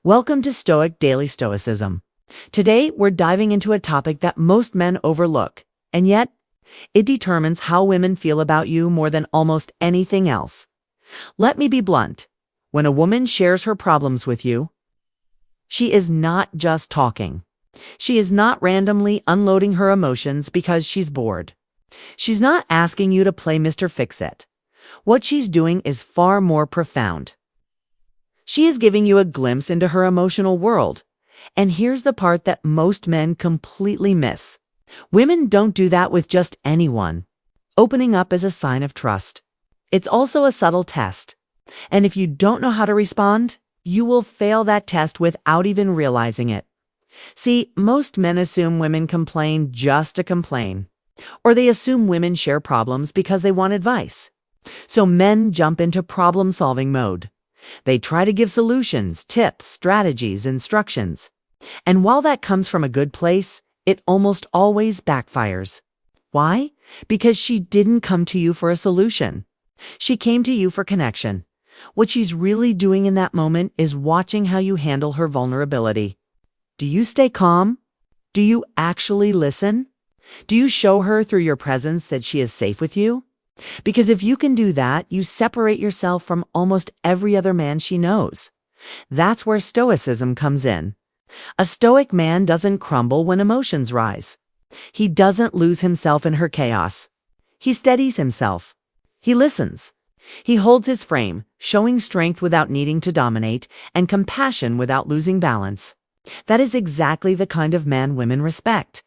Welcome to Stoic Daily Stoicism. Today, we're diving into a topic that most men overlook, and yet, it determines how women feel about you more than almost anything else. Let me be blunt. When a woman shares her problems with you, she is not just talking. She is not randomly unloading her emotions because she's bored. She's not asking you to play Mr. Fix-It. What she's doing is far more profound. She is giving you a glimpse into her emotional world. And here's the part that most men completely miss. Women don't do that with just anyone. Opening up is a sign of trust. It's also a subtle test. And if you don't know how to respond, you will fail that test without even realizing it. See, most men assume women complain just to complain. Or they assume women share problems because they want advice. So men jump into problem-solving mode. They try to give solutions, tips, strategies, instructions. And while that comes from a good place, it almost always backfires. Why? Because she didn't come to you for a solution. She came to you for connection. What she's really doing in that moment is watching how you handle her vulnerability. Do you stay calm? Do you actually listen? Do you show her through your presence that she is safe with you? Because if you can do that, you separate yourself from almost every other man she knows. That's where Stoicism comes in. A Stoic man doesn't crumble when emotions rise. He doesn't lose himself in her chaos. He steadies himself. He listens. He holds his frame, showing strength without needing to dominate, and compassion without losing balance. That is exactly the kind of man women respect.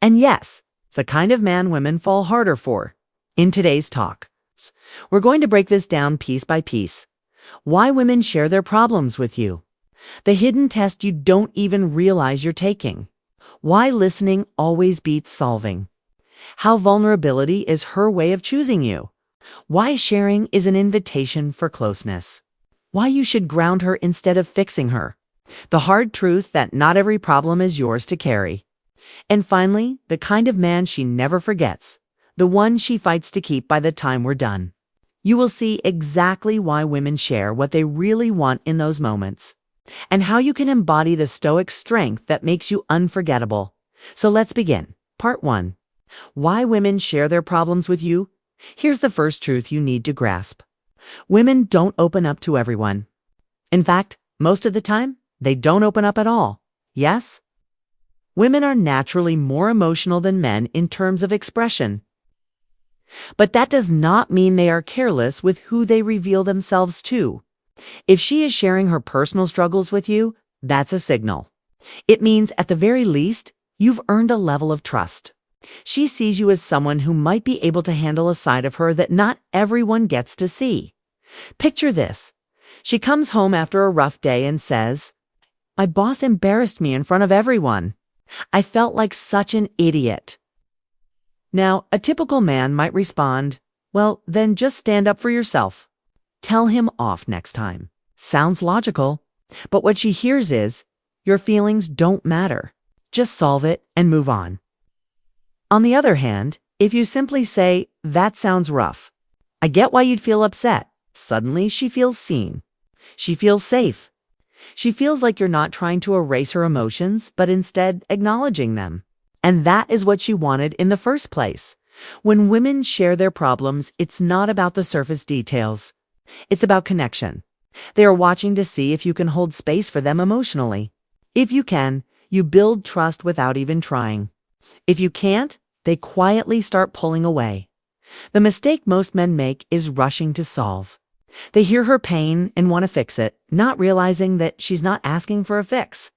And yes, it's the kind of man women fall harder for. In today's talk, we're going to break this down piece by piece. Why women share their problems with you. The hidden test you don't even realize you're taking. Why listening always beats solving. How vulnerability is her way of choosing you. Why sharing is an invitation for closeness. Why you should ground her instead of fixing her. The hard truth that not every problem is yours to carry. And finally, the kind of man she never forgets. The one she fights to keep by the time we're done. You will see exactly why women share what they really want in those moments, and how you can embody the Stoic strength that makes you unforgettable. So let's begin. Part 1. Why women share their problems with you? Here's the first truth you need to grasp. Women don't open up to everyone. In fact, most of the time, they don't open up at all. Yes? Women are naturally more emotional than men in terms of expression. But that does not mean they are careless with who they reveal themselves to. If she is sharing her personal struggles with you, that's a signal. It means, at the very least, you've earned a level of trust. She sees you as someone who might be able to handle a side of her that not everyone gets to see. Picture this. She comes home after a rough day and says, "My boss embarrassed me in front of everyone. I felt like such an idiot." Now, a typical man might respond, "Well, then just stand up for yourself. Tell him off next time." Sounds logical, but what she hears is, your feelings don't matter. Just solve it and move on. On the other hand, if you simply say, "That sounds rough. I get why you'd feel upset," suddenly she feels seen. She feels safe. She feels like you're not trying to erase her emotions, but instead acknowledging them. And that is what she wanted in the first place. When women share their problems, it's not about the surface details. It's about connection. They are watching to see if you can hold space for them emotionally. If you can, you build trust without even trying. If you can't, they quietly start pulling away. The mistake most men make is rushing to solve. They hear her pain and want to fix it, not realizing that she's not asking for a fix.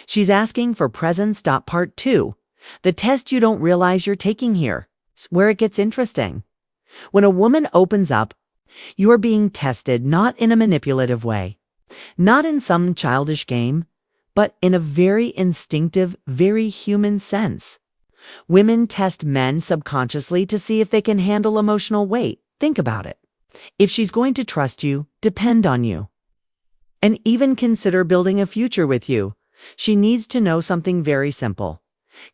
She's asking for presence. Part 2. The test you don't realize you're taking here. It's where it gets interesting. When a woman opens up, you are being tested not in a manipulative way, not in some childish game, but in a very instinctive, very human sense. Women test men subconsciously to see if they can handle emotional weight. Think about it. If she's going to trust you, depend on you, and even consider building a future with you, she needs to know something very simple.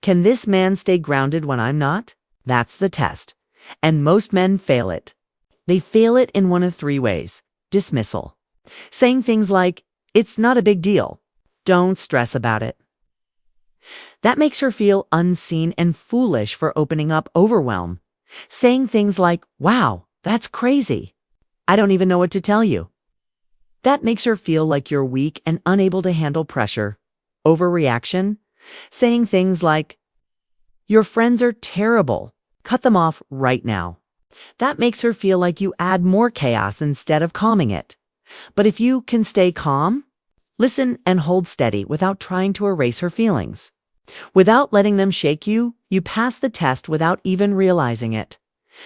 Can this man stay grounded when I'm not? That's the test. And most men fail it. They fail it in one of 3 ways. Dismissal. Saying things like, "It's not a big deal," Don't stress about it. That makes her feel unseen and foolish for opening up overwhelm, saying things like, wow, that's crazy. I don't even know what to tell you. That makes her feel like you're weak and unable to handle pressure. Overreaction, saying things like, your friends are terrible. Cut them off right now. That makes her feel like you add more chaos instead of calming it. But if you can stay calm, listen and hold steady without trying to erase her feelings. Without letting them shake you, you pass the test without even realizing it.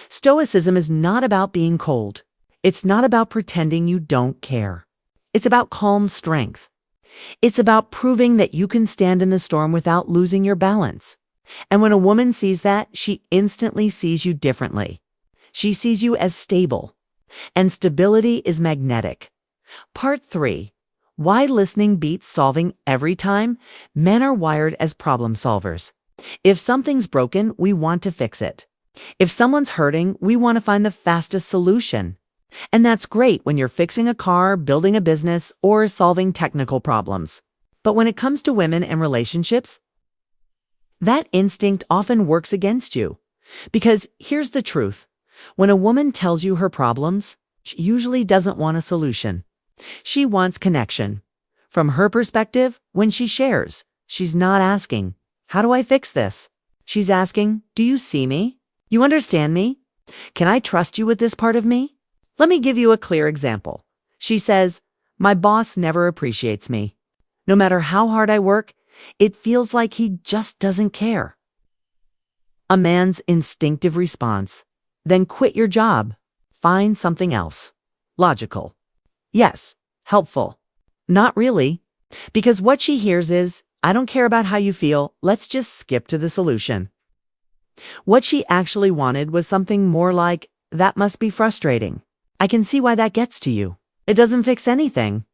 Stoicism is not about being cold. It's not about pretending you don't care. It's about calm strength. It's about proving that you can stand in the storm without losing your balance. And when a woman sees that, she instantly sees you differently. She sees you as stable. And stability is magnetic. Part 3. Why listening beats solving every time? Men are wired as problem solvers. If something's broken, we want to fix it. If someone's hurting, we want to find the fastest solution. And that's great when you're fixing a car, building a business, or solving technical problems. But when it comes to women and relationships, that instinct often works against you. Because here's the truth. When a woman tells you her problems, she usually doesn't want a solution. She wants connection. From her perspective, when she shares, she's not asking, how do I fix this? She's asking, do you see me? You understand me? Can I trust you with this part of me? Let me give you a clear example. She says, my boss never appreciates me. No matter how hard I work, it feels like he just doesn't care. A man's instinctive response, then quit your job. Find something else. Logical. Yes. Helpful. Not really. Because what she hears is, I don't care about how you feel, let's just skip to the solution. What she actually wanted was something more like, that must be frustrating. I can see why that gets to you. It doesn't fix anything.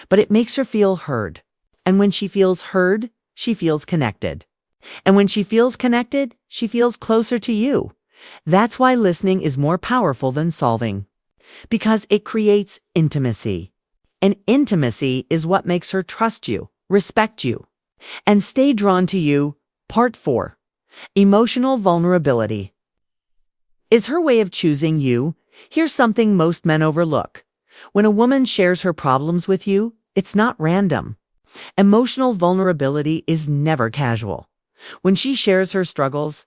But it makes her feel heard. And when she feels heard, she feels connected. And when she feels connected, she feels closer to you. That's why listening is more powerful than solving. Because it creates intimacy. And intimacy is what makes her trust you, respect you, and stay drawn to you. Part 4. Emotional vulnerability. Is her way of choosing you? Here's something most men overlook. When a woman shares her problems with you, it's not random. Emotional vulnerability is never casual. When she shares her struggles,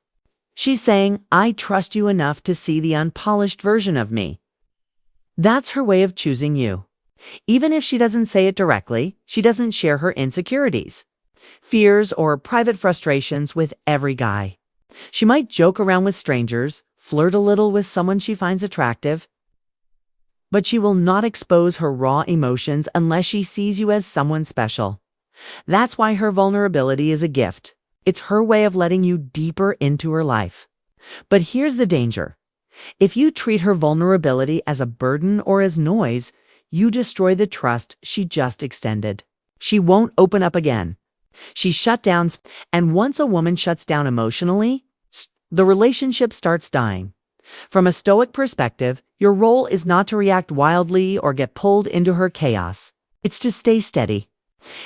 she's saying, I trust you enough to see the unpolished version of me. That's her way of choosing you. Even if she doesn't say it directly, she doesn't share her insecurities, fears, or private frustrations with every guy. She might joke around with strangers, flirt a little with someone she finds attractive, but she will not expose her raw emotions unless she sees you as someone special. That's why her vulnerability is a gift. It's her way of letting you deeper into her life. But here's the danger. If you treat her vulnerability as a burden or as noise, you destroy the trust she just extended. She won't open up again. She shut down, and once a woman shuts down emotionally, the relationship starts dying. From a Stoic perspective, your role is not to react wildly or get pulled into her chaos. It's to stay steady.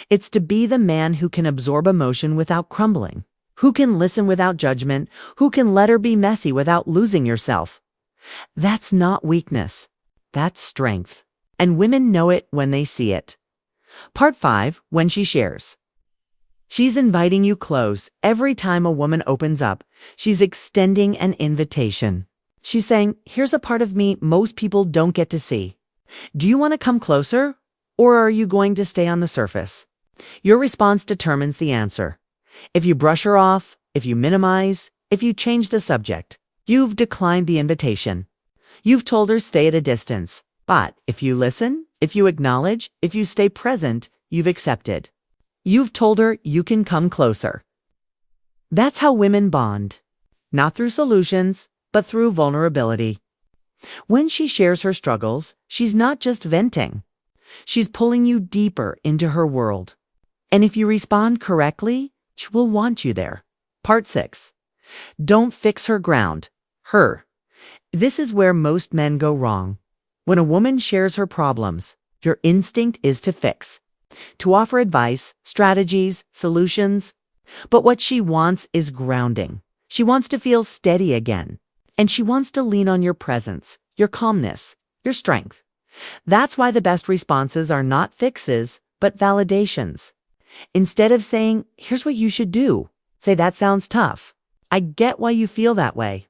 It's to be the man who can absorb emotion without crumbling, who can listen without judgment, who can let her be messy without losing yourself. That's not weakness. That's strength. And women know it when they see it. Part 5. When she shares. She's inviting you close. Every time a woman opens up, she's extending an invitation. She's saying, here's a part of me most people don't get to see. Do you want to come closer? Or are you going to stay on the surface? Your response determines the answer. If you brush her off, if you minimize, if you change the subject, you've declined the invitation. You've told her stay at a distance. But if you listen, if you acknowledge, if you stay present, you've accepted. You've told her you can come closer. That's how women bond. Not through solutions, but through vulnerability. When she shares her struggles, she's not just venting. She's pulling you deeper into her world. And if you respond correctly, she will want you there. Part 6. Don't fix her ground. Her. This is where most men go wrong. When a woman shares her problems, your instinct is to fix. to offer advice, strategies, solutions. But what she wants is grounding. She wants to feel steady again. And she wants to lean on your presence, your calmness, your strength. That's why the best responses are not fixes, but validations. Instead of saying, here's what you should do, say, that sounds tough. I get why you feel that way.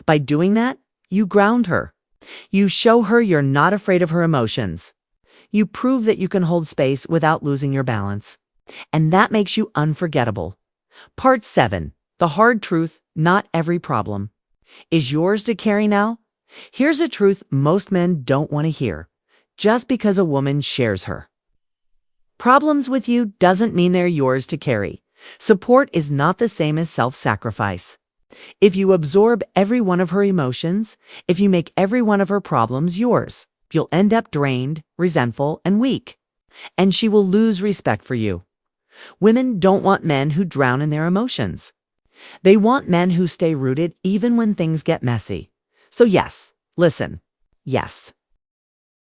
By doing that, you ground her. You show her you're not afraid of her emotions. You prove that you can hold space without losing your balance. And that makes you unforgettable. Part 7. The hard truth, not every problem. Is yours to carry now? Here's a truth most men don't want to hear, just because a woman shares her. Problems with you doesn't mean they're yours to carry. Support is not the same as self-sacrifice. If you absorb every one of her emotions, if you make every one of her problems yours, you'll end up drained, resentful, and weak. And she will lose respect for you. Women don't want men who drown in their emotions. They want men who stay rooted even when things get messy. So yes, listen. Yes,